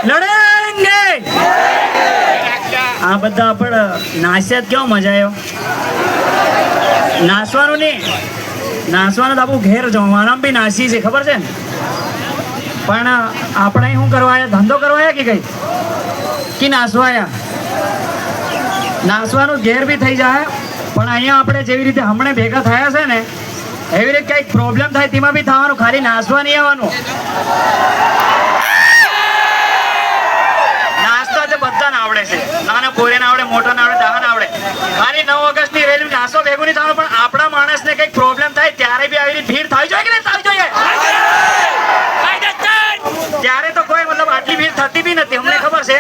લડેંગે. આ બધા પણ નાસ્યા કેવો મજા આવ્યો. નાસવાનું નહીં, નાસવાનું તો આપણું ઘેર જમવાનું બી નાસી છે ખબર છે ને. પણ આપણે શું કરવા આવ્યા? ધંધો કરવા આવ્યા કે નાસવા આવ્યા? નાસવાનું ઘેર બી થઈ જાય, પણ અહીંયા આપણે જેવી રીતે હમણાં ભેગા થયા છે ને એવી રીતે કંઈક પ્રોબ્લેમ થાય તેમાં બી થવાનું, ખાલી નાસવા નહીં આવવાનું. નાસ્તા તો બધાને આવડે છે, નાના પોરેને આવડે, મોટાને આવડે, દાહાને આવડે. ખાલી 9 ઓગસ્ટની રેલી નાસ્તો ભેગું નહીં થવાનું, પણ આપણા માણસને કંઈક પ્રોબ્લેમ થાય ત્યારે બી આવી રીતે ભીડ થવી જોઈએ કે નહીં થવી જોઈએ? ત્યારે તો કોઈ મતલબ આટલી ભીડ થતી બી નથી, અમને ખબર છે.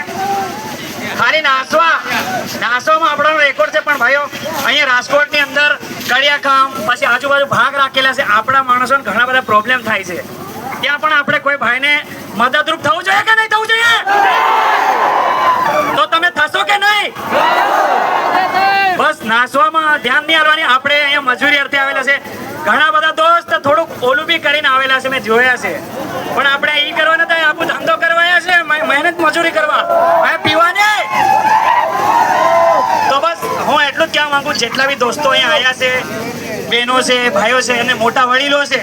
ખાલી નાસવામાં આપણો રેકોર્ડ છે. પણ ભાઈઓ અહીંયા રાજકોટની અંદર કડિયાકામ પછી આજુબાજુ ભાગ રાખેલા છે, આપણા માણસોને ઘણા બધા પ્રોબ્લેમ થાય છે. ત્યાં પણ આપણે કોઈ ભાઈને મદદરૂપ થવું જોઈએ કે નહીં થવું જોઈએ? તો તમે થશો કે નહીં? બસ નાસવામાં ધ્યાન નહીં આવવાની. આપણે અહીંયા મજૂરી અર્થે આવેલા છે. ઘણા બધા દોસ્ત થોડુંક ઓલું બી કરીને આવેલા છે, મેં જોયા છે. પણ આપણે એ કરવા નથી, આપણું ધંધો કરવા આવ્યા છે, મહેનત મજૂરી કરવા, હવે પીવાની. તો બસ હું એટલું જ કહેવા માંગુ, જેટલા બી દોસ્તો અહીંયા આવ્યા છે, બહેનો છે, ભાઈઓ છે અને મોટા વડીલો છે,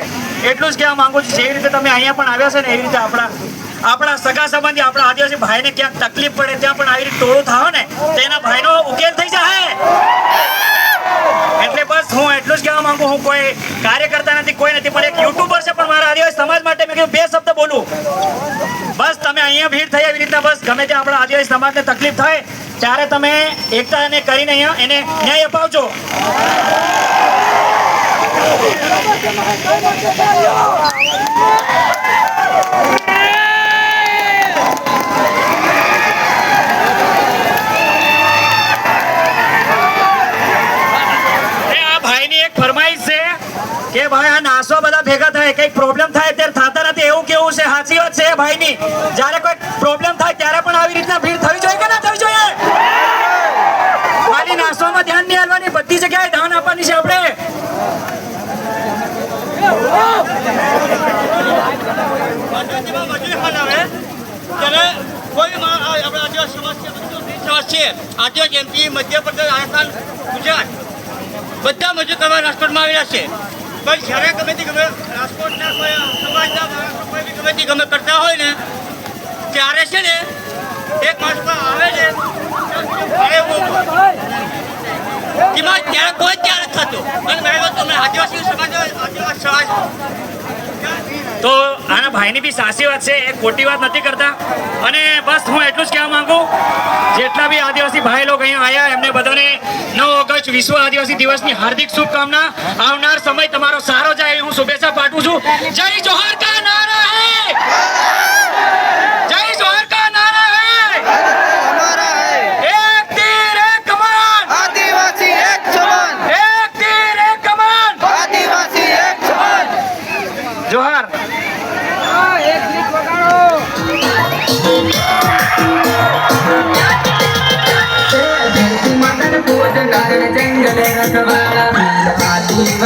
એટલું જ કહેવા માંગુ છું, જેવી રીતે તમે અહીંયા પણ આવ્યા છે ને એવી રીતે આપણા સગા સંબંધી, આપણા આદિવાસી ભાઈને ક્યાંક તકલીફ પડે ત્યાં પણ આવી રીતે ટોળું થાવ ને તો એના ભાઈનો ઉકેલ થઈ જાય. એટલે બસ હું એટલું જ કહેવા માંગુ, હું કોઈ કાર્યકર્તા નથી, કોઈ નથી, પણ એક યુટ્યુબર છે. પણ મારા આદિવાસી સમાજ માટે મેં કીધું 2 શબ્દ બોલું. બસ તમે અહીંયા ભીડ થઈ એવી રીતના બસ ગમે ત્યાં આપણા આદિવાસી સમાજને તકલીફ થાય ત્યારે તમે એકતાને કરીને અહીંયા એને ન્યાય અપાવજો. કે ભાઈ આ નાસો બધા ભેગા થાય, કઈક પ્રોબ્લેમ થાય ત્યારે થતા નથી, એવું કેવું છે? સાચી વાત છે ભાઈની. જ્યારે કોઈ પ્રોબ્લેમ થાય ત્યારે પણ આવી રીતના ભીડ થવી જોઈએ કે ના થવી જોઈએ? ખાલી નાસોમાં ધ્યાન નહીં આપવાની, બધી જગ્યાએ ધ્યાન આપવાની છે આપણે. આદિવાસી એમપી મધ્યપ્રદેશ, રાજસ્થાન, ગુજરાત બધા મજૂર કરવા રાજકોટમાં આવેલા છે. પણ જ્યારે ગમે તે રાજકોટના કોઈ સમાજના માણસો કોઈ બી ગમે તે ગમે કરતા હોય ને ત્યારે છે ને એક માણસ આવે ને ત્યારે કોઈ ત્યારે થતું. અને મેં તમે આદિવાસી સમાજ તો આના ભાઈની બી સાચી વાત છે, એ ખોટી વાત નથી કરતા. અને બસ હું એટલું જ કહેવા માંગુ, જેટલા બી આદિવાસી ભાઈ લોકો અહીંયા આવ્યા એમને બધાને 9 ઓગસ્ટ વિશ્વ આદિવાસી દિવસની હાર્દિક શુભકામના. આવનાર સમય તમારો સારો જાય હું શુભેચ્છા પાઠવું છું. જય જોહાર કા નારા હે, જય જોહાર કા નારા હે, એક તીર એક કમાન, આદિવાસી એક સમાન, એક તીર એક કમાન, આદિવાસી એક સમાન. જોહાર. ધરતી માતાને પૂજ નાગર જંગલે રખવા